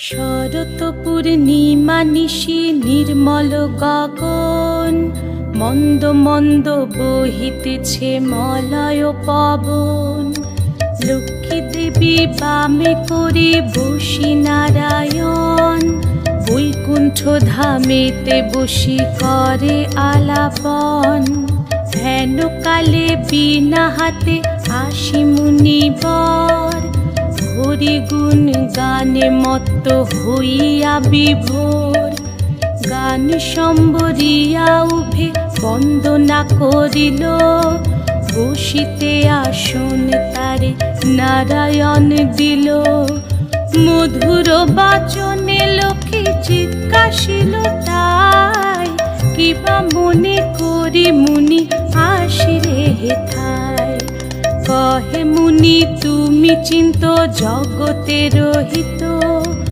শরৎ পূর্ণিমা নিশি নির্মল গগন, মন্দ মন্দ বহিতেছে মলয় পবন। লক্ষ্মী দেবী বামে করে বসি নারায়ণ, বৈকুণ্ঠ ধামেতে বসি করে আলাপন। হেন কালে বিনা হাতে আসি মুনিবর, হরি গুণ গানে মত্ত হইয়া বিভোর। গান সম্বরিয়া উভে বন্দনা করিল, বসিতে আসন তারে নারায়ণ দিল। মধুর বাচনে লোকে জিজ্ঞাসিল তাই, কিবা মনে করি মুনি আসিরে হেথায়। কহে মুনি তুমি চিন্ত জগতের হিত,